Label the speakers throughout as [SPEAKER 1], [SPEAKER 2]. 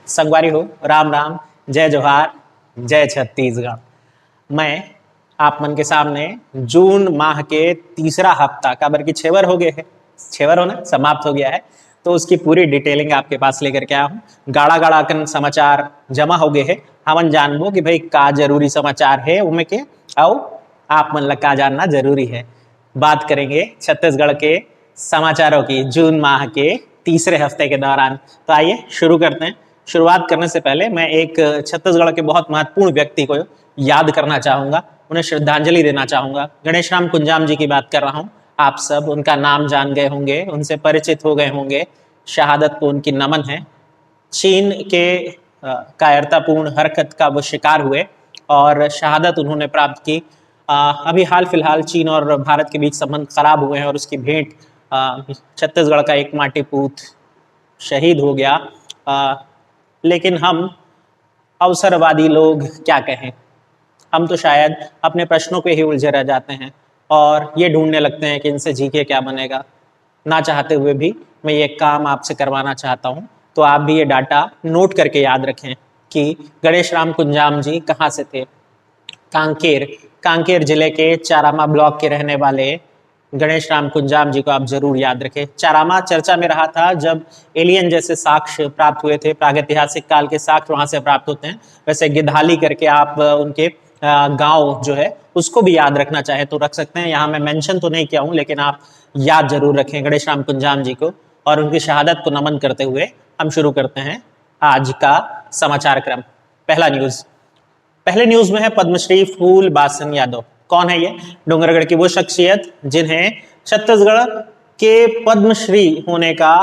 [SPEAKER 1] संगवारी हो, राम राम, जय जोहार, जय छत्तीसगढ़। मैं आप मन के सामने जून माह के तीसरा हफ्ता का, बल्कि 6 वर हो गए हैं, 6 वर होना समाप्त हो गया है, तो उसकी पूरी डिटेलिंग आपके पास लेकर के आया हूँ। गाड़ा गाड़ा कन समाचार जमा हो गए हैं, हमन जानबो कि भाई का जरूरी समाचार है उनमें के, आओ आप मन ला का जानना जरूरी है। बात करेंगे छत्तीसगढ़ के समाचारों की जून माह के तीसरे हफ्ते के दौरान। तो आइए शुरू करते हैं। शुरुआत करने से पहले मैं एक छत्तीसगढ़ के बहुत महत्वपूर्ण व्यक्ति को याद करना चाहूंगा, उन्हें श्रद्धांजलि देना चाहूंगा। गणेश राम कुंजाम जी की बात कर रहा हूँ। आप सब उनका नाम जान गए होंगे, उनसे परिचित हो गए होंगे। शहादत को उनकी नमन है। चीन के कायरतापूर्ण हरकत का वो शिकार हुए और शहादत उन्होंने प्राप्त की। अभी हाल फिलहाल चीन और भारत के बीच संबंध खराब हुए हैं और उसकी भेंट छत्तीसगढ़ का एक माटी पूत शहीद हो गया। लेकिन हम अवसरवादी लोग क्या कहें, हम तो शायद अपने प्रश्नों पे ही उलझे रह जाते हैं और ये ढूंढने लगते हैं कि इनसे जी के क्या बनेगा। ना चाहते हुए भी मैं ये काम आपसे करवाना चाहता हूँ, तो आप भी ये डाटा नोट करके याद रखें कि गणेश राम कुंजाम जी कहाँ से थे। कांकेर जिले के चारामा ब्लॉक के रहने वाले गणेश राम कुंजाम जी को आप जरूर याद रखें। चारामा चर्चा में रहा था जब एलियन जैसे साक्ष्य प्राप्त हुए थे, प्रागैतिहासिक काल के साक्ष्य वहां से प्राप्त होते हैं। वैसे गिधाली करके आप उनके गांव जो है उसको भी याद रखना चाहे तो रख सकते हैं। यहाँ मैं मेंशन तो नहीं किया हूँ, लेकिन आप याद जरूर रखें गणेश राम कुंजाम जी को। और उनकी शहादत को नमन करते हुए हम शुरू करते हैं आज का समाचार क्रम। पहले न्यूज में है पद्मश्री फूल बासन यादव। कौन है ये? डोंगरगढ़ की वो शख्सियत जिन्हें छत्तीसगढ़ के पद्मश्री होने का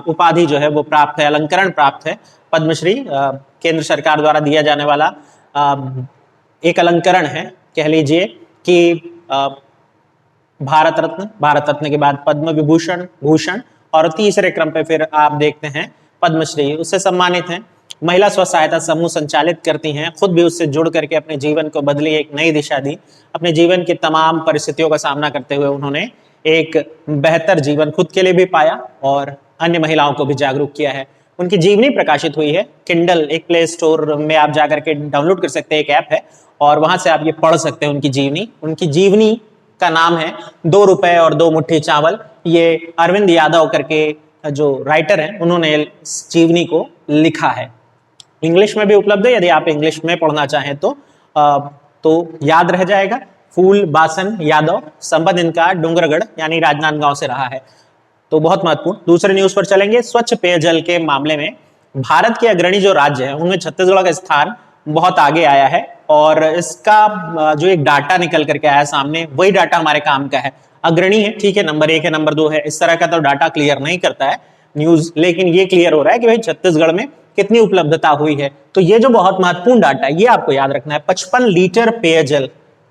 [SPEAKER 1] उपाधि जो है वो प्राप्त है, अलंकरण प्राप्त है। पद्मश्री केंद्र सरकार द्वारा दिया जाने वाला एक अलंकरण है। कह लीजिए कि भारत रत्न के बाद पद्म विभूषण, भूषण और तीसरे क्रम पे फिर आप देखते हैं पद्मश्री, उससे सम्मानित हैं। महिला स्व सहायता समूह संचालित करती हैं, खुद भी उससे जुड़ करके अपने जीवन को बदली, एक नई दिशा दी। अपने जीवन की तमाम परिस्थितियों का सामना करते हुए उन्होंने एक बेहतर जीवन खुद के लिए भी पाया और अन्य महिलाओं को भी जागरूक किया है। उनकी जीवनी प्रकाशित हुई है। किंडल एक प्ले स्टोर में आप जाकर के डाउनलोड कर सकते हैं, एक ऐप है और वहां से आप ये पढ़ सकते हैं उनकी जीवनी का नाम है 2 रुपए और 2 मुट्ठी चावल। ये अरविंद यादव करके जो राइटर हैं उन्होंने जीवनी को लिखा है। इंग्लिश में भी उपलब्ध है, यदि आप इंग्लिश में पढ़ना चाहें तो याद रह जाएगा। फूल बासन यादव, संबंध इनका डोंगरगढ़ यानी राजनांदगांव से रहा है, तो बहुत महत्वपूर्ण। दूसरे न्यूज पर चलेंगे। स्वच्छ पेयजल के मामले में भारत के अग्रणी जो राज्य है उनमें छत्तीसगढ़ का स्थान बहुत आगे आया है और इसका जो एक डाटा निकल करके आया सामने, वही डाटा हमारे काम का है। अग्रणी है, ठीक है, नंबर 1 है, नंबर 2 है, इस तरह का तो डाटा क्लियर नहीं करता है न्यूज, लेकिन ये क्लियर हो रहा है कि भाई छत्तीसगढ़ में कितनी उपलब्धता हुई है। तो ये जो बहुत महत्वपूर्ण डाटा है ये आपको याद रखना है। 55 लीटर पेयजल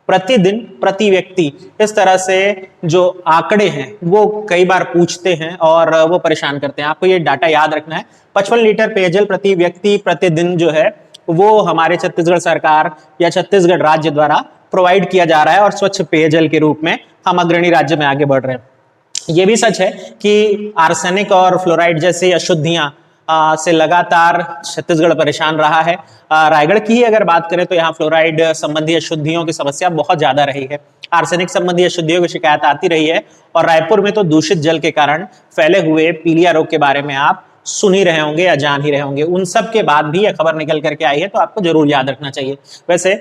[SPEAKER 1] प्रतिदिन प्रति व्यक्ति, इस तरह से जो आंकड़े हैं वो कई बार पूछते हैं और वो परेशान करते हैं। आपको ये डाटा याद रखना है। 55 लीटर पेयजल प्रति व्यक्ति प्रतिदिन जो है वो हमारे छत्तीसगढ़ सरकार या छत्तीसगढ़ राज्य द्वारा प्रोवाइड किया जा रहा है और स्वच्छ पेयजल के रूप में हम अग्रणी राज्य में आगे बढ़ रहे हैं। ये भी सच है कि आर्सेनिक और फ्लोराइड जैसी अशुद्धियां से लगातार छत्तीसगढ़ परेशान रहा है। रायगढ़ की ही अगर बात करें तो यहाँ फ्लोराइड संबंधी अशुद्धियों की समस्या बहुत ज्यादा रही है। आर्सेनिक संबंधी अशुद्धियों की शिकायत आती रही है और रायपुर में तो दूषित जल के कारण फैले हुए पीलिया रोग के बारे में आप सुन ही रहे होंगे या जान ही रहे होंगे। उन सब के बाद भी यह खबर निकल करके आई है, तो आपको जरूर याद रखना चाहिए। वैसे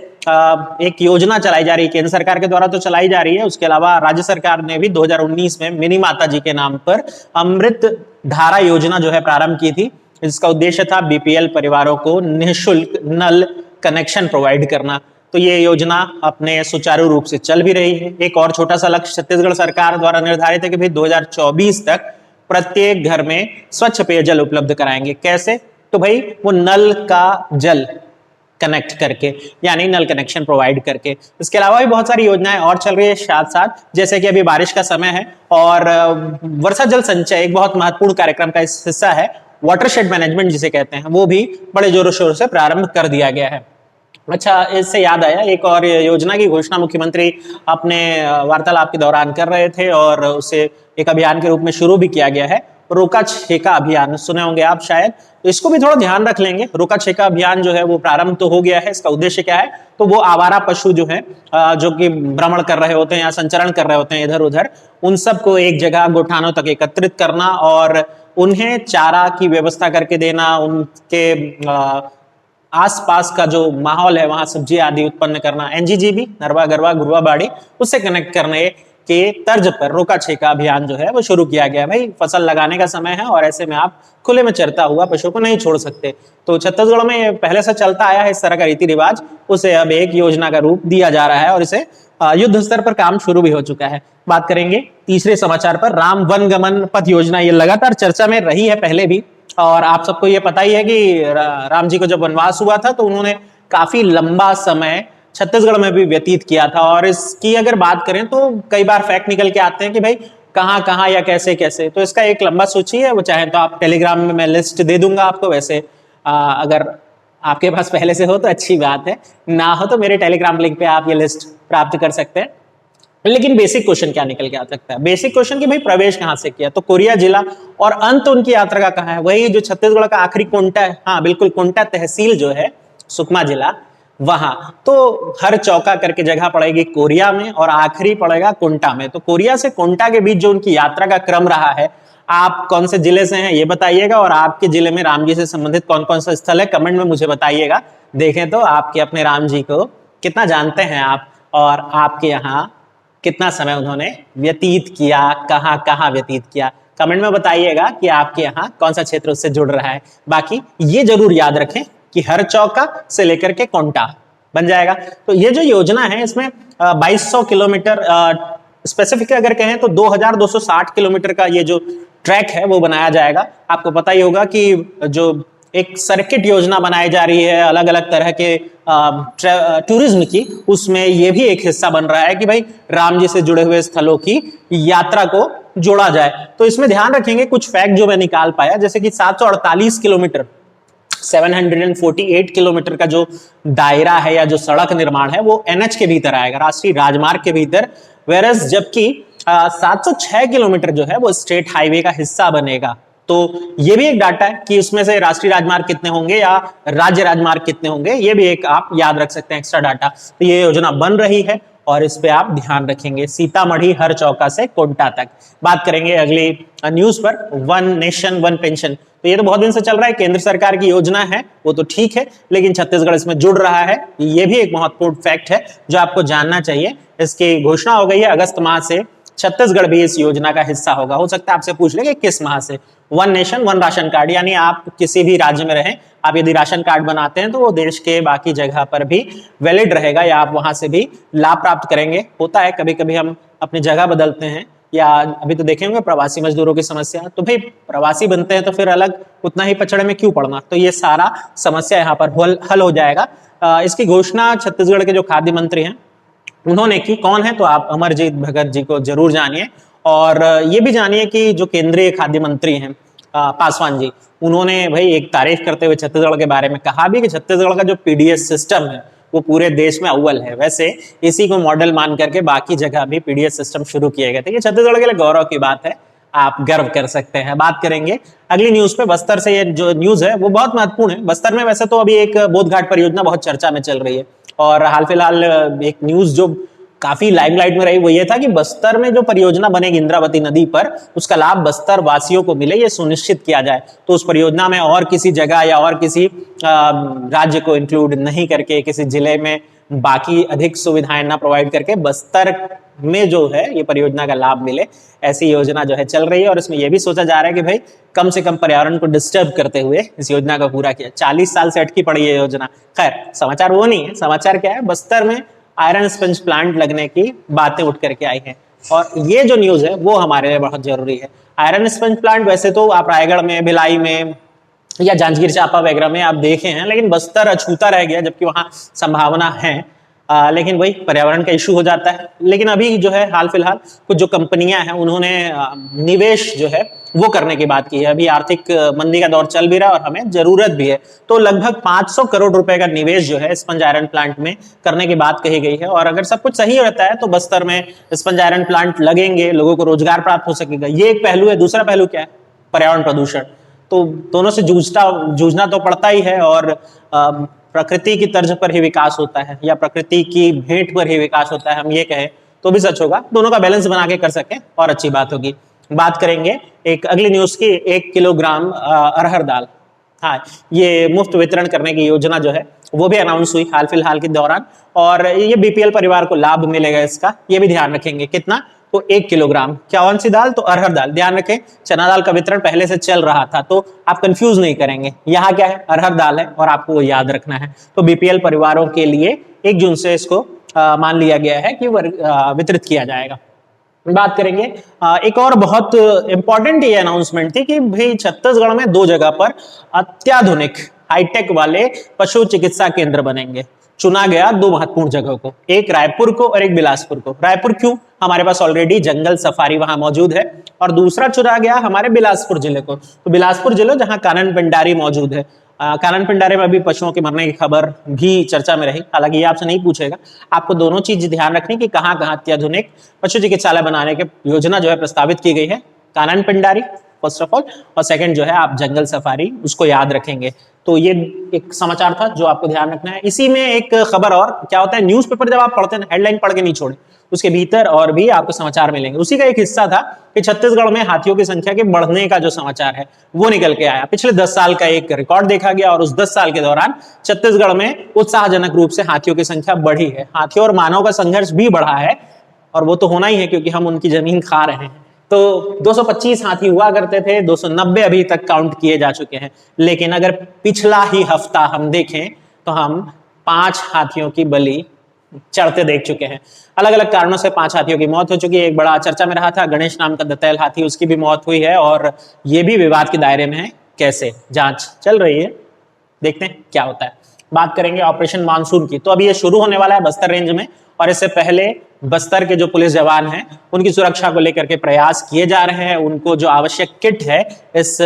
[SPEAKER 1] एक योजना चलाई जा रही है, केंद्र सरकार के द्वारा तो चलाई जा रही है, उसके अलावा राज्य सरकार ने भी 2019 में मिनी माता जी के नाम पर अमृत धारा योजना जो है प्रारंभ की थी। इसका उद्देश्य था बीपीएल परिवारों को निःशुल्क नल कनेक्शन प्रोवाइड करना। तो ये योजना अपने सुचारू रूप से चल भी रही है। एक और छोटा सा लक्ष्य छत्तीसगढ़ सरकार द्वारा निर्धारित है कि भाई 2024 तक प्रत्येक घर में स्वच्छ पेयजल उपलब्ध कराएंगे। कैसे? तो भाई वो नल का जल कनेक्ट करके, यानी नल कनेक्शन प्रोवाइड करके। इसके अलावा भी बहुत सारी योजनाएं और चल रही है साथ साथ, जैसे कि अभी बारिश का समय है और वर्षा जल संचय एक बहुत महत्वपूर्ण कार्यक्रम का इस हिस्सा है। वाटरशेड मैनेजमेंट जिसे कहते हैं, वो भी बड़े जोरों शोर से प्रारंभ कर दिया गया है। अच्छा, इससे याद आया, एक और योजना की घोषणा मुख्यमंत्री अपने वार्तालाप के दौरान कर रहे थे और उसे एक अभियान के रूप में शुरू भी किया गया है, रोका छेका अभियान, सुने होंगे आप शायद, तो इसको भी थोड़ा ध्यान रख लेंगे। रोका छेका अभियान जो है वो प्रारंभ तो हो गया है। इसका उद्देश्य क्या है, तो वो आवारा पशु जो है जो कि भ्रमण कर रहे होते हैं या संचरण कर रहे होते हैं इधर उधर, उन सबको एक जगह गोठानों तक एकत्रित करना और उन्हें चारा की व्यवस्था करके देना, उनके आसपास का जो माहौल है वहां सब्जी आदि उत्पन्न करना, एनजीजीबी, नरवा गरवा गुरवा बाड़ी, उससे कनेक्ट करने के तर्ज पर रोका छेका अभियान जो है वो शुरू किया गया। भाई फसल लगाने का समय है और ऐसे में आप खुले में चरता हुआ पशु को नहीं छोड़ सकते। तो छत्तीसगढ़ में पहले से चलता आया है इस तरह का रीति रिवाज, उसे अब एक योजना का रूप दिया जा रहा है और इसे युद्ध स्तर पर काम शुरू भी हो चुका है। बात करेंगे तीसरे समाचार पर, राम वन गमन पथ योजना। ये लगातार चर्चा में रही है पहले भी, और आप सबको ये पता ही है कि राम जी को जब वनवास हुआ था तो उन्होंने काफी लंबा समय छत्तीसगढ़ में भी व्यतीत किया था। और इसकी अगर बात करें तो कई बार फैक्ट निकल के आते हैं कि भाई कहाँ कहाँ या कैसे कैसे, तो इसका एक लंबा सूची है, वो चाहे तो आप टेलीग्राम में मैं लिस्ट दे दूंगा आपको। वैसे अगर आपके पास पहले से हो तो अच्छी बात है, ना हो तो मेरे टेलीग्राम लिंक पे आप ये लिस्ट प्राप्त कर सकते हैं। लेकिन बेसिक क्वेश्चन क्या निकल के आ सकता है, बेसिक क्वेश्चन कि भाई प्रवेश कहाँ से किया, तो कोरिया जिला, और अंत उनकी यात्रा का कहाँ है, वही जो छत्तीसगढ़ का आखिरी कोंटा है, हाँ बिल्कुल, कोंटा तहसील जो है सुकमा जिला, वहां। तो हर चौका करके जगह पड़ेगी कोरिया में और आखिरी पड़ेगा कोंटा में। तो कोरिया से कोंटा के बीच जो उनकी यात्रा का क्रम रहा है, आप कौन से जिले से हैं ये बताइएगा, और आपके जिले में राम जी से संबंधित कौन कौन सा स्थल है कमेंट में मुझे बताइएगा। देखें तो आपके अपने राम जी को कितना जानते हैं आप, और आपके यहाँ कितना समय उन्होंने व्यतीत किया, कहाँ कहाँ व्यतीत किया, कमेंट में बताइएगा कि आपके यहाँ कौन सा क्षेत्र उससे जुड़ रहा है। बाकी ये जरूर याद रखें कि हर चौका से लेकर के कोंटा बन जाएगा। तो ये जो योजना है इसमें 2200 किलोमीटर, स्पेसिफिक अगर कहें तो 2260 किलोमीटर का ये जो ट्रैक है वो बनाया जाएगा। आपको पता ही होगा कि जो एक सर्किट योजना बनाई जा रही है अलग अलग तरह के टूरिज्म की, उसमें ये भी एक हिस्सा बन रहा है कि भाई राम जी से जुड़े हुए स्थलों की यात्रा को जोड़ा जाए। तो इसमें ध्यान रखेंगे कुछ फैक्ट जो मैं निकाल पाया, जैसे कि 748 किलोमीटर, 748 किलोमीटर का जो दायरा है या जो सड़क निर्माण है वो एनएच के भीतर आएगा, राष्ट्रीय राजमार्ग के भीतर, वेरस जबकि 706 किलोमीटर जो है वो स्टेट हाईवे का हिस्सा बनेगा। तो ये भी एक डाटा है कि उसमें से राष्ट्रीय राजमार्ग कितने होंगे या राज्य राजमार्ग कितने होंगे, ये भी एक आप याद रख सकते हैं एक्स्ट्रा डाटा। तो ये योजना बन रही है और इस पे आप ध्यान रखेंगे, सीतामढ़ी हर चौका से कोंटा तक। बात करेंगे अगली न्यूज पर, वन नेशन वन पेंशन। तो ये तो बहुत दिन से चल रहा है, केंद्र सरकार की योजना है, वो तो ठीक है, लेकिन छत्तीसगढ़ इसमें जुड़ रहा है, ये भी एक महत्वपूर्ण फैक्ट है जो आपको जानना चाहिए। इसकी घोषणा हो गई है, अगस्त माह से छत्तीसगढ़ भी इस योजना का हिस्सा होगा। हो सकता है आपसे पूछ ले कि किस माह से। One nation one ration card, यानी आप किसी भी राज्य में रहें, आप यदि राशन कार्ड बनाते हैं तो वो देश के बाकी जगह पर भी वैलिड रहेगा या आप वहां से भी लाभ प्राप्त करेंगे। होता है कभी कभी हम अपनी जगह बदलते हैं, या अभी तो देखे होंगे प्रवासी मजदूरों की समस्या, तो भाई प्रवासी बनते हैं तो फिर अलग उतना ही पचड़े में क्यों पड़ना, तो ये सारा समस्या यहाँ पर हल हो जाएगा। इसकी घोषणा छत्तीसगढ़ के जो खाद्य मंत्री हैं उन्होंने की। कौन है, तो आप अमरजीत भगत जी को जरूर जानिए, और ये भी जानिए कि जो केंद्रीय खाद्य मंत्री हैं पासवान जी, उन्होंने भाई एक तारीफ करते हुए छत्तीसगढ़ के बारे में कहा भी कि छत्तीसगढ़ का जो पीडीएस सिस्टम है वो पूरे देश में अव्वल है। वैसे इसी को मॉडल मान करके बाकी जगह भी पीडीएस सिस्टम शुरू किए गए थे। ये छत्तीसगढ़ के लिए गौरव की बात है, आप गर्व कर सकते हैं। बात करेंगे अगली न्यूज पे, बस्तर से। ये जो न्यूज है वो बहुत महत्वपूर्ण है। बस्तर में वैसे तो अभी एक बोधघाट परियोजना बहुत चर्चा में चल रही है, और हाल फिलहाल एक न्यूज जो काफी लाइमलाइट में रही वो ये था कि बस्तर में जो परियोजना बनेगी इंद्रावती नदी पर, उसका लाभ बस्तर वासियों को मिले, ये सुनिश्चित किया जाए। तो उस परियोजना में और किसी जगह या और किसी राज्य को इंक्लूड नहीं करके, किसी जिले में बाकी अधिक सुविधाएं ना प्रोवाइड करके, बस्तर में जो है ये परियोजना का लाभ मिले, ऐसी योजना जो है चल रही है। और इसमें यह भी सोचा जा रहा है कि भाई कम से कम पर्यावरण को डिस्टर्ब करते हुए इस योजना को पूरा किया। 40 साल से अटकी पड़ी है योजना। खैर, समाचार वो नहीं है, समाचार क्या है, बस्तर में आयरन स्पंज प्लांट लगने की बातें उठ करके आई हैं, और ये जो न्यूज है वो हमारे लिए बहुत जरूरी है। आयरन स्पंज प्लांट वैसे तो आप रायगढ़ में, भिलाई में या जांजगीर चांपा वगैरह में आप देखे हैं, लेकिन बस्तर अछूता रह गया, जबकि वहां संभावना है। लेकिन वही पर्यावरण का इशू हो जाता है। लेकिन अभी जो है हाल फिलहाल कुछ जो कंपनियां हैं उन्होंने निवेश जो है वो करने की बात की है। अभी आर्थिक मंदी का दौर चल भी रहा है और हमें जरूरत भी है, तो लगभग 500 करोड़ रुपए का निवेश जो है स्पंज आयरन प्लांट में करने की बात कही गई है। और अगर सब कुछ सही रहता है तो बस्तर में स्पंज आयरन प्लांट लगेंगे, लोगों को रोजगार प्राप्त हो सकेगा। ये एक पहलू है। दूसरा पहलू क्या है, पर्यावरण प्रदूषण। तो दोनों से जूझना तो पड़ता ही है, और प्रकृति की तर्ज पर ही विकास होता है या प्रकृति की भेंट पर ही विकास होता है, हम ये कहें तो भी सच होगा। दोनों का बैलेंस बना के कर सकें और अच्छी बात होगी। बात करेंगे एक अगली न्यूज की, 1 किलोग्राम अरहर दाल, हाँ, ये मुफ्त वितरण करने की योजना जो है वो भी अनाउंस हुई हाल फिलहाल के दौरान, और ये बीपीएल परिवार को लाभ मिलेगा इसका, ये भी ध्यान रखेंगे। कितना? तो 1 किलोग्राम। क्या कौन सी दाल? तो अरहर दाल। ध्यान रखें, चना दाल का वितरण पहले से चल रहा था, तो आप कंफ्यूज नहीं करेंगे। यहाँ क्या है? अरहर दाल है, और आपको वो याद रखना है। तो बीपीएल परिवारों के लिए 1 जून से इसको मान लिया गया है कि वितरित किया जाएगा। बात करेंगे एक और बहुत इंपॉर्टेंट ये अनाउंसमेंट थी कि भाई छत्तीसगढ़ में 2 जगह पर अत्याधुनिक हाईटेक वाले पशु चिकित्सा केंद्र बनेंगे। चुना गया 2 महत्वपूर्ण जगहों को, एक रायपुर को और एक बिलासपुर को। रायपुर क्यों? हमारे पास ऑलरेडी जंगल सफारी वहां मौजूद है, और दूसरा चुना गया हमारे बिलासपुर जिले को। तो बिलासपुर जिले जहां कानन पिंडारी मौजूद है, कानन पिंडारे में भी पशुओं के मरने की खबर भी चर्चा में रही। हालांकि ये आपसे नहीं पूछेगा, आपको दोनों चीज ध्यान रखनी कि कहां कहां अत्याधुनिक पशु चिकित्सालय बनाने की योजना जो है प्रस्तावित की गई है। कानन पिंडारी फर्स्ट ऑफ ऑल, और सेकंड जो है आप जंगल सफारी, उसको याद रखेंगे। तो ये एक समाचार था जो आपको ध्यान रखना है। इसी में एक खबर और, क्या होता है न्यूज़पेपर जब आप पढ़ते हैं, हेडलाइन पढ़ के नहीं छोड़े, उसके भीतर और भी आपको समाचार मिलेंगे। उसी का एक हिस्सा था कि छत्तीसगढ़ में हाथियों की संख्या के बढ़ने का जो समाचार है वो निकल के आया। पिछले 10 साल का एक रिकॉर्ड देखा गया, और उस 10 साल के दौरान छत्तीसगढ़ में उत्साहजनक रूप से हाथियों की संख्या बढ़ी है। हाथियों और मानव का संघर्ष भी बढ़ा है, और वो तो होना ही है क्योंकि हम उनकी जमीन खा रहे हैं। तो 225 हाथी हुआ करते थे, 290 अभी तक काउंट किए जा चुके हैं। लेकिन अगर पिछला ही हफ्ता हम देखें तो हम 5 हाथियों की बलि चढ़ते देख चुके हैं। अलग अलग कारणों से 5 हाथियों की मौत हो चुकी है। एक बड़ा चर्चा में रहा था गणेश नाम का दंतैल हाथी, उसकी भी मौत हुई है, और ये भी विवाद के दायरे में है। कैसे? जांच चल रही है, देखते हैं क्या होता है। बात करेंगे ऑपरेशन मानसून की। तो अभी ये शुरू होने वाला है बस्तर रेंज में, और इससे पहले बस्तर के जो पुलिस जवान हैं उनकी सुरक्षा को लेकर के प्रयास किए जा रहे हैं। उनको जो आवश्यक किट है इस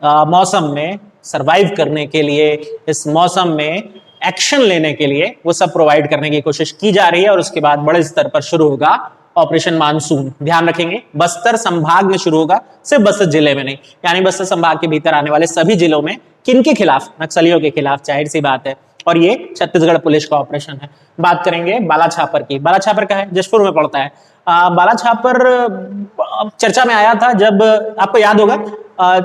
[SPEAKER 1] मौसम में सरवाइव करने के लिए, इस मौसम में एक्शन लेने के लिए, वो सब प्रोवाइड करने की कोशिश की जा रही है। और उसके बाद बड़े स्तर पर शुरू होगा ऑपरेशन मानसून। ध्यान रखेंगे, बस्तर संभाग में शुरू होगा, सिर्फ बस्तर जिले में नहीं, यानी बस्तर संभाग के भीतर आने वाले सभी जिलों में। किनके खिलाफ? नक्सलियों के खिलाफ, जाहिर सी बात है। और ये छत्तीसगढ़ पुलिस का ऑपरेशन है। बात करेंगे बालाछापर की। बालाछापर क्या है? जशपुर में पड़ता है। बालाछापर चर्चा में आया था जब, आपको याद होगा,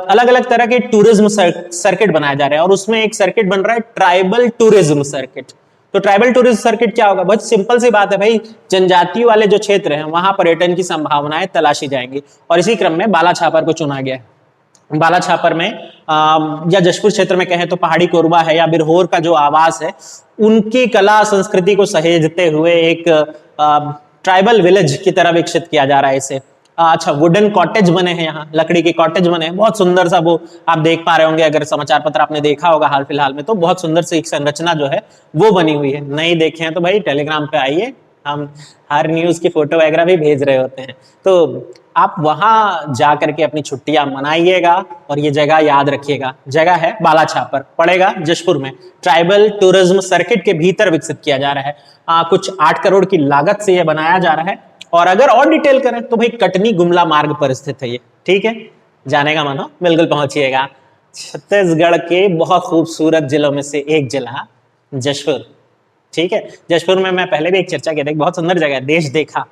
[SPEAKER 1] अलग अलग तरह के टूरिज्म सर्किट बनाए जा रहे हैं, और उसमें एक सर्किट बन रहा है ट्राइबल टूरिज्म सर्किट। तो ट्राइबल टूरिज्म सर्किट क्या होगा? बहुत सिंपल सी बात है भाई, जनजाति वाले जो क्षेत्र हैं वहां पर्यटन की संभावनाएं तलाशी जाएंगी, और इसी क्रम में बालाछापर को चुना गया है। बालाछापर में या जशपुर क्षेत्र में कहें तो पहाड़ी कोरबा है या बिरहोर का जो आवास है, उनकी कला संस्कृति को सहेजते हुए एक ट्राइबल विलेज की तरह विकसित किया जा रहा है इसे। अच्छा, वुडन कॉटेज बने हैं, यहाँ लकड़ी के कॉटेज बने हैं, बहुत सुंदर सा, वो आप देख पा रहे होंगे अगर समाचार पत्र आपने देखा होगा हाल फिलहाल में, तो बहुत सुंदर सी एक संरचना जो है वो बनी हुई है। नहीं देखे हैं तो भाई टेलीग्राम पे आइए, हम हर न्यूज की फोटो वगैरह भी भेज रहे होते हैं। तो आप वहां जा करके अपनी छुट्टियां मनाइएगा, और ये जगह याद रखिएगा। जगह है बालाछापर, पड़ेगा जशपुर में। ट्राइबल टूरिज्म सर्किट के भीतर विकसित किया जा रहा है। कुछ 8 करोड़ की लागत से यह बनाया जा रहा है। और अगर और डिटेल करें तो भाई कटनी गुमला मार्ग पर स्थित है ये, ठीक है? जाने का मन हो बिल्कुल पहुंचिएगा। छत्तीसगढ़ के बहुत खूबसूरत जिलों में से एक जिला जशपुर, ठीक है? जशपुर में मैं पहले भी एक चर्चा की थी, बहुत सुंदर जगह है, देश देखा,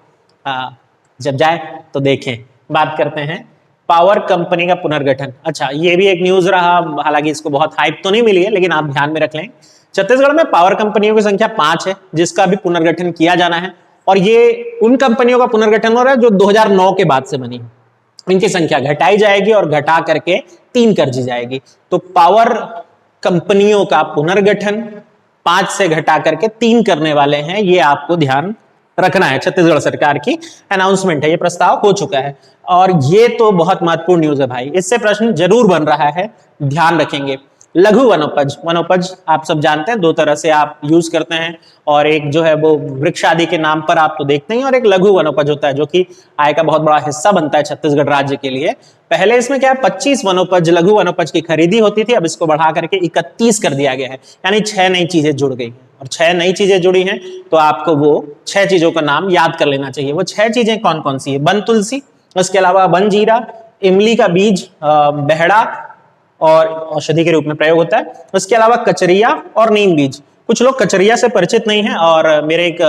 [SPEAKER 1] जब जाए तो देखें। बात करते हैं पावर कंपनी का पुनर्गठन। अच्छा, ये भी एक न्यूज रहा, हालांकि इसको बहुत हाइप तो नहीं मिली है, लेकिन आप ध्यान में रख लें। छत्तीसगढ़ में पावर कंपनियों की संख्या 5 है, जिसका भी पुनर्गठन किया जाना है। और ये उन कंपनियों का पुनर्गठन हो रहा है जो 2009 के बाद से बनी। इनकी संख्या घटाई जाएगी और घटा करके 3 कर दी जाएगी। तो पावर कंपनियों का पुनर्गठन 5 से घटा करके 3 करने वाले हैं, ये आपको ध्यान रखना है। छत्तीसगढ़ सरकार की अनाउंसमेंट है, ये प्रस्ताव हो चुका है, और ये तो बहुत महत्वपूर्ण न्यूज है भाई। इससे प्रश्न जरूर बन रहा है, ध्यान रखेंगे। लघु वनोपज, वनोपज आप सब जानते हैं 2 तरह से आप यूज करते हैं, और एक जो है वो वृक्ष आदि के नाम पर आप तो देखते हैं, और एक लघु वनोपज होता है जो कि आय का बहुत बड़ा हिस्सा बनता है छत्तीसगढ़ राज्य के लिए। पहले इसमें क्या है, 25 वनोपज, लघु वनोपज की खरीदी होती थी, अब इसको बढ़ा करके 31 कर दिया गया है, यानी 6 नई चीजें जुड़ गई। और 6 नई चीजें जुड़ी हैं तो आपको वो 6 चीजों का नाम याद कर लेना चाहिए। वो 6 चीजें कौन कौन सी है? वन तुलसी, उसके अलावा वन जीरा, इमली का बीज बेहड़ा और औषधि के रूप में प्रयोग होता है। उसके अलावा कचरिया और नीम बीज। कुछ लोग कचरिया से परिचित नहीं है और मेरे एक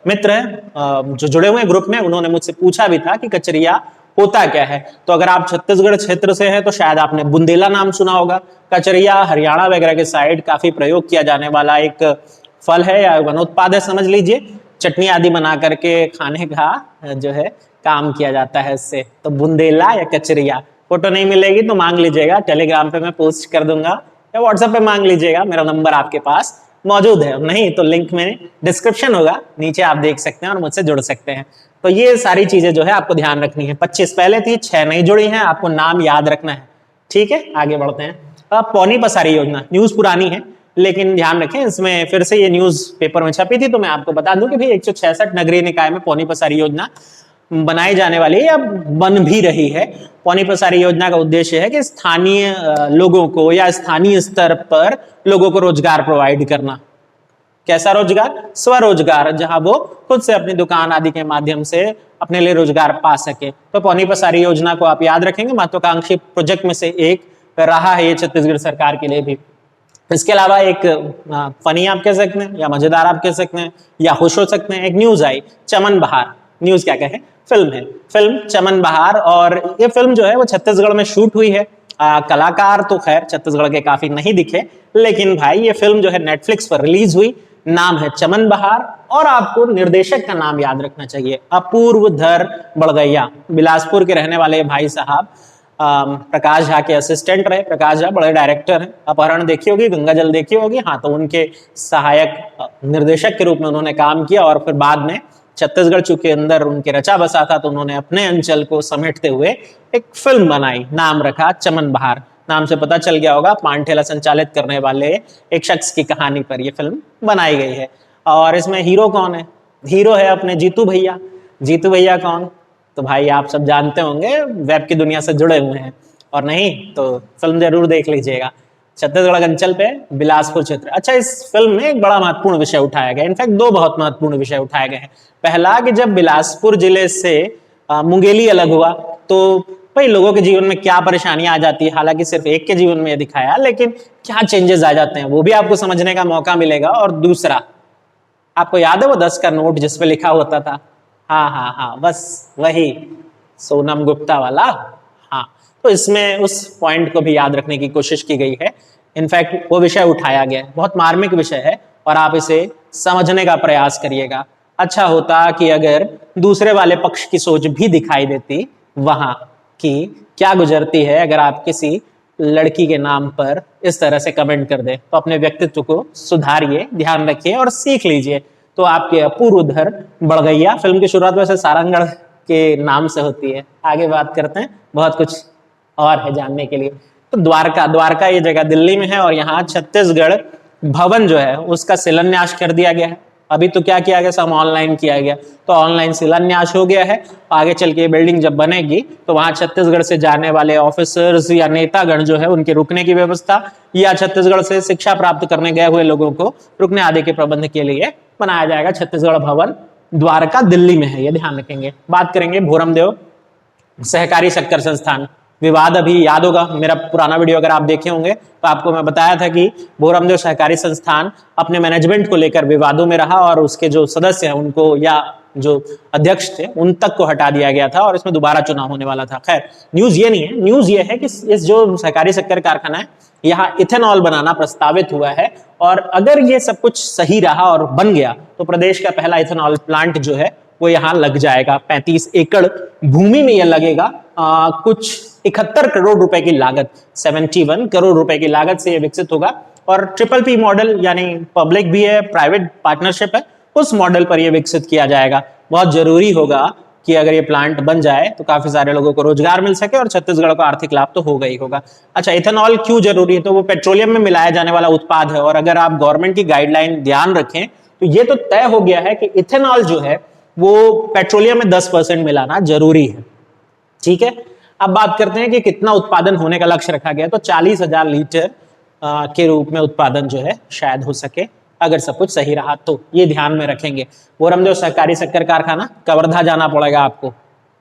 [SPEAKER 1] मित्र हैं जो जुड़े हुए हैं ग्रुप में, उन्होंने मुझसे पूछा भी था कि कचरिया होता क्या है। तो अगर आप छत्तीसगढ़ क्षेत्र से हैं तो शायद आपने बुंदेला नाम सुना होगा। कचरिया हरियाणा वगैरह के साइड काफी प्रयोग किया जाने वाला एक फल है या वनोत्पाद है समझ लीजिए। चटनी आदि बना करके खाने का जो है काम किया जाता है इससे। तो बुंदेला या कचरिया, फोटो नहीं मिलेगी तो मांग लीजिएगा, टेलीग्राम पे मैं पोस्ट कर दूंगा या व्हाट्सएप पे मांग लीजिएगा, मेरा नंबर आपके पास मौजूद है। नहीं तो लिंक में डिस्क्रिप्शन होगा, नीचे आप देख सकते हैं और मुझसे जुड़ सकते हैं। तो ये सारी चीजें जो है आपको ध्यान रखनी है। 25 पहले थी, 6 नहीं जुड़ी हैं, आपको नाम याद रखना है। ठीक है, आगे बढ़ते हैं। अब पौनी पसारी योजना, न्यूज पुरानी है लेकिन ध्यान रखें इसमें फिर से ये न्यूज पेपर में छपी थी, तो मैं आपको बता दूं कि भाई 166 नगरीय निकाय में पौनी पसारी योजना बनाई जाने वाली है या बन भी रही है। पौनी पसारी योजना का उद्देश्य है कि स्थानीय लोगों को या स्थानीय स्तर पर लोगों को रोजगार प्रोवाइड करना। कैसा रोजगार? स्वरोजगार, जहां वो खुद से अपनी दुकान आदि के माध्यम से अपने लिए रोजगार पा सके। तो पौनी पसारी योजना को आप याद रखेंगे, महत्वाकांक्षी प्रोजेक्ट में से एक रहा है ये छत्तीसगढ़ सरकार के लिए भी। इसके अलावा एक फनी आप कह सकते हैं या मजेदार आप कह सकते हैं या खुश हो सकते हैं, एक न्यूज आई चमन बहार। न्यूज क्या कहे, फिल्म है, फिल्म चमन बहार। और ये फिल्म जो है वो छत्तीसगढ़ में शूट हुई है। कलाकार तो खैर छत्तीसगढ़ के काफी नहीं दिखे, लेकिन भाई ये फिल्म जो है नेटफ्लिक्स पर रिलीज हुई। नाम है चमन बहार और आपको निर्देशक का नाम याद रखना चाहिए, अपूर्वधर बड़गैया। बिलासपुर के रहने वाले भाई साहब प्रकाश झा के असिस्टेंट रहे। प्रकाश झा बड़े डायरेक्टर हैं, अपहरण देखी होगी, गंगा जल देखी होगी, हाँ, तो उनके सहायक निर्देशक के रूप में उन्होंने काम किया। और फिर बाद में छत्तीसगढ़ चूंकि अंदर उनके रचा बसा था तो उन्होंने अपने अंचल को समेटते हुए एक फिल्म बनाई, नाम रखा चमन बहार। नाम से पता चल गया होगा, पान ठेला संचालित करने वाले एक शख्स की कहानी पर यह फिल्म बनाई गई है। और इसमें हीरो कौन है? हीरो है अपने जीतू भैया। जीतू भैया कौन? तो भाई आप सब जानते होंगे, वेब की दुनिया से जुड़े हुए हैं, और नहीं तो फिल्म जरूर देख लीजिएगा। छत्तीसगढ़ अंचल पे बिलासपुर क्षेत्र। अच्छा, इस फिल्म में एक बड़ा महत्वपूर्ण विषय उठाया गया, इनफैक्ट दो बहुत महत्वपूर्ण विषय उठाए गए हैं। पहला कि जब बिलासपुर जिले से मुंगेली अलग हुआ तो भाई लोगों के जीवन में क्या परेशानियां आ जाती है। हालांकि सिर्फ एक के जीवन में दिखाया, लेकिन क्या चेंजेस आ जाते हैं वो भी आपको समझने का मौका मिलेगा। और दूसरा, आपको याद है वो 10 का नोट जिसपे लिखा होता था, हाँ, बस वही सोनम गुप्ता वाला। हाँ, तो इसमें उस पॉइंट को भी याद रखने की कोशिश की गई है। इनफैक्ट वो विषय उठाया गया है, बहुत मार्मिक विषय है और आप इसे समझने का प्रयास करिएगा। अच्छा होता कि अगर दूसरे वाले पक्ष की सोच भी दिखाई देती वहां कि क्या गुजरती है अगर आप किसी लड़की के नाम पर इस तरह से कमेंट कर दे। तो अपने व्यक्तित्व को सुधारिए, ध्यान रखिए और सीख लीजिए। तो आपके अपूर्वधर बड़गैया, फिल्म की शुरुआत वैसे सारंगढ़ के नाम से होती है। आगे बात करते हैं, बहुत कुछ और है जानने के लिए। तो द्वारका ये जगह दिल्ली में है और यहाँ छत्तीसगढ़ भवन जो है उसका शिलान्यास कर दिया गया है। अभी तो क्या किया गया, सब ऑनलाइन किया गया, तो ऑनलाइन शिलान्यास हो गया है। आगे चल के बिल्डिंग जब बनेगी तो वहां छत्तीसगढ़ से जाने वाले ऑफिसर्स या नेतागण जो है उनके रुकने की व्यवस्था या छत्तीसगढ़ से शिक्षा प्राप्त करने गए हुए लोगों को रुकने आदि के प्रबंध के लिए बनाया जाएगा। छत्तीसगढ़ भवन द्वारका दिल्ली में है, ये ध्यान रखेंगे। बात करेंगे भोरमदेव सहकारी शक्कर संस्थान। विवाद अभी याद होगा, मेरा पुराना वीडियो अगर आप देखे होंगे तो आपको मैं बताया था कि भोरमदेव सहकारी संस्थान अपने मैनेजमेंट को लेकर विवादों में रहा और उसके जो सदस्य हैं उनको या जो अध्यक्ष थे उन तक को हटा दिया गया था और इसमें दोबारा चुनाव होने वाला था। खैर, न्यूज ये नहीं है, न्यूज ये है कि इस जो सहकारी शक्कर कारखाना है यहाँ इथेनॉल बनाना प्रस्तावित हुआ है और अगर ये सब कुछ सही रहा और बन गया तो प्रदेश का पहला इथेनॉल प्लांट जो है वो यहाँ लग जाएगा। 35 एकड़ भूमि में यह लगेगा। कुछ 71 करोड़ रुपए की लागत, 71 करोड़ रुपए की लागत से यह विकसित होगा और PPP मॉडल यानी पब्लिक भी है, प्राइवेट पार्टनरशिप है, उस मॉडल पर यह विकसित किया जाएगा। बहुत जरूरी होगा कि अगर ये प्लांट बन जाए तो काफी सारे लोगों को रोजगार मिल सके और छत्तीसगढ़ को आर्थिक लाभ तो होगा ही होगा। अच्छा, इथेनॉल क्यों जरूरी है? तो वो पेट्रोलियम में मिलाया जाने वाला उत्पाद है और अगर आप गवर्नमेंट की गाइडलाइन ध्यान रखें तो ये तो तय हो गया है कि इथेनॉल जो है वो पेट्रोलियम में 10% मिलाना जरूरी है। ठीक है, अब बात करते हैं कि कितना उत्पादन होने का लक्ष्य रखा गया। तो 40,000 लीटर के रूप में उत्पादन जो है शायद हो सके अगर सब कुछ सही रहा तो, ये ध्यान में रखेंगे। भोरमदेव सहकारी शक्कर कारखाना, कवर्धा जाना पड़ेगा आपको,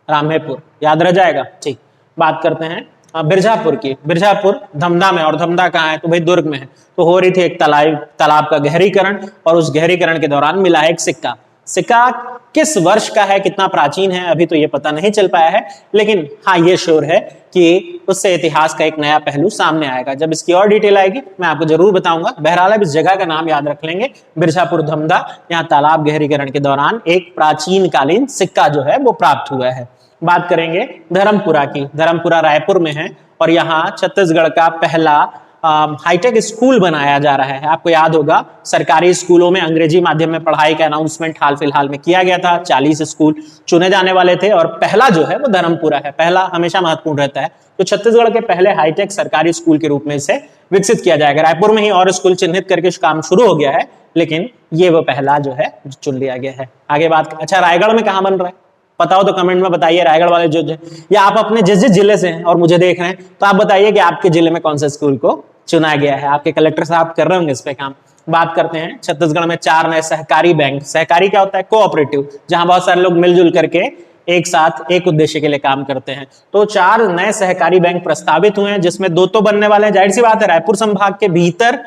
[SPEAKER 1] रामेपुर, याद रह जाएगा। ठीक, बात करते हैं बिरजापुर की। बिरजापुर धमधा में, और धमधा कहाँ है? तो भाई दुर्ग में है। तो हो रही थी एक तालाब का गहरीकरण, और उस गहरीकरण के दौरान मिला है एक सिक्का। सिक्का किस वर्ष का है, कितना प्राचीन है, अभी तो ये पता नहीं चल पाया है, लेकिन हाँ ये श्योर है कि उससे इतिहास का एक नया पहलू सामने आएगा। जब इसकी और डिटेल आएगी मैं आपको जरूर बताऊंगा। बहरहाल अब इस जगह का नाम याद रख लेंगे, बिरजापुर धमधा। यहाँ तालाब गहरीकरण के दौरान एक प्राचीन कालीन सिक्का जो है वो प्राप्त हुआ है। बात करेंगे धर्मपुरा की। धर्मपुरा रायपुर में है, और यहाँ छत्तीसगढ़ का पहला हाईटेक स्कूल बनाया जा रहा है। आपको याद होगा सरकारी स्कूलों में अंग्रेजी माध्यम में पढ़ाई का अनाउंसमेंट हाल फिलहाल में किया गया था। 40 स्कूल चुने जाने वाले थे, और पहला जो है वो धर्मपुरा है। पहला हमेशा महत्वपूर्ण रहता है। तो छत्तीसगढ़ के पहले हाईटेक सरकारी स्कूल के रूप में इसे विकसित किया जाएगा। रायपुर में ही और स्कूल चिन्हित करके काम शुरू हो गया है, लेकिन ये वो पहला जो है चुन लिया गया है। आगे बात, अच्छा रायगढ़ में कहाँ बन रहा है पता हो तो कमेंट में बताइए। रायगढ़ वाले जो या आप अपने जिस जिस जिले से हैं और मुझे देख रहे हैं, तो आप बताइए कि आपके जिले में कौन से स्कूल को चुना गया है। आपके कलेक्टर साहब कर रहे होंगे इस पे काम। बात करते हैं छत्तीसगढ़ में 4 नए सहकारी बैंक। सहकारी क्या होता है? कोऑपरेटिव, जहां बहुत सारे लोग मिलजुल करके एक साथ एक उद्देश्य के लिए काम करते हैं। तो 4 नए सहकारी बैंक प्रस्तावित हुए हैं, जिसमें 2 तो बनने वाले हैं। जाहिर सी बात है, रायपुर संभाग के भीतर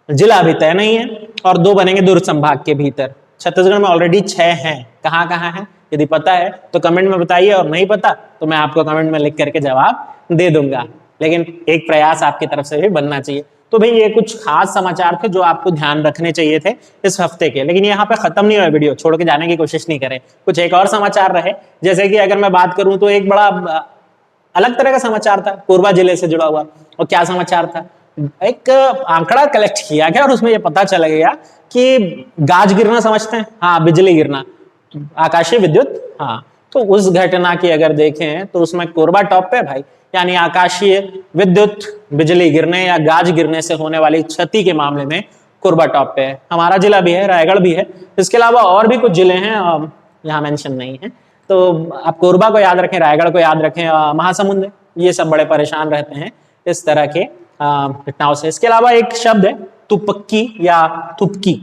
[SPEAKER 1] जिला अभी तय नहीं है, और 2 बनेंगे दुर्ग संभाग के भीतर। छत्तीसगढ़ में ऑलरेडी 6 हैं। कहाँ कहाँ है? यदि पता है तो कमेंट में बताइए, और नहीं पता तो मैं आपको कमेंट में लिख करके जवाब दे दूंगा। लेकिन एक प्रयास आपकी तरफ से भी बनना चाहिए। तो भाई ये कुछ खास समाचार थे जो आपको ध्यान रखने चाहिए थे इस हफ्ते के। लेकिन यहाँ पे खत्म नहीं हुआ वीडियो, छोड़ के जाने की कोशिश नहीं करें। कुछ एक और समाचार रहे, जैसे कि अगर मैं बात करूं तो एक बड़ा अलग तरह का समाचार था, कोरबा जिले से जुड़ा हुआ। और क्या समाचार था? एक आंकड़ा कलेक्ट किया गया और उसमें यह पता चला गया कि गाज गिरना समझते हैं? हाँ, बिजली गिरना, आकाशीय विद्युत। हाँ, तो उस घटना की अगर देखें तो उसमें कोरबा टॉप पे भाई। यानी आकाशीय विद्युत बिजली गिरने या गाज गिरने से होने वाली क्षति के मामले में कोरबा टॉप पे है। हमारा जिला भी है, रायगढ़ भी है। इसके अलावा और भी कुछ जिले हैं, यहाँ मेंशन नहीं है। तो आप कोरबा को याद रखें, रायगढ़ को याद रखें, महासमुंद, ये सब बड़े परेशान रहते हैं इस तरह के घटनाओं से। इसके अलावा एक शब्द है तुपक्की या तुपकी।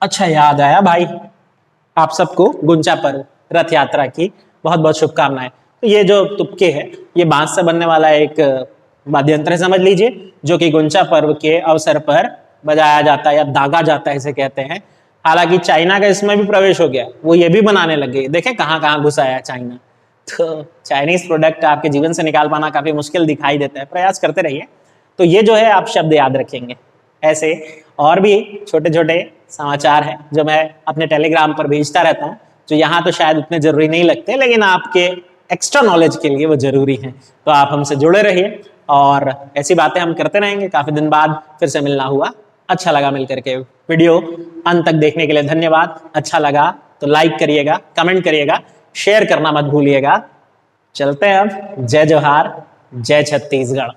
[SPEAKER 1] अच्छा याद आया भाई, आप सबको गुंजा पर्व रथ यात्रा की बहुत बहुत शुभकामनाएं। तो ये जो तुपके है, ये बांस से बनने वाला एक वाद्य यंत्र समझ लीजिए, जो कि गुंजा पर्व के अवसर पर बजाया जाता है या दागा जाता है, इसे कहते हैं। हालांकि चाइना का इसमें भी प्रवेश हो गया, वो ये भी बनाने लगे। देखें कहाँ कहाँ घुस आया चाइना। तो चाइनीज प्रोडक्ट आपके जीवन से निकाल पाना काफी मुश्किल दिखाई देता है, प्रयास करते रहिए। तो ये जो है आप शब्द याद रखेंगे। ऐसे और भी छोटे छोटे समाचार हैं जो मैं अपने टेलीग्राम पर भेजता रहता हूँ, जो यहाँ तो शायद उतने जरूरी नहीं लगते, लेकिन आपके एक्स्ट्रा नॉलेज के लिए वो जरूरी हैं। तो आप हमसे जुड़े रहिए, और ऐसी बातें हम करते रहेंगे। काफी दिन बाद फिर से मिलना हुआ, अच्छा लगा मिलकर के। वीडियो अंत तक देखने के लिए धन्यवाद। अच्छा लगा तो लाइक करिएगा, कमेंट करिएगा, शेयर करना मत भूलिएगा। चलते हैं अब। जय जोहार, जय छत्तीसगढ़।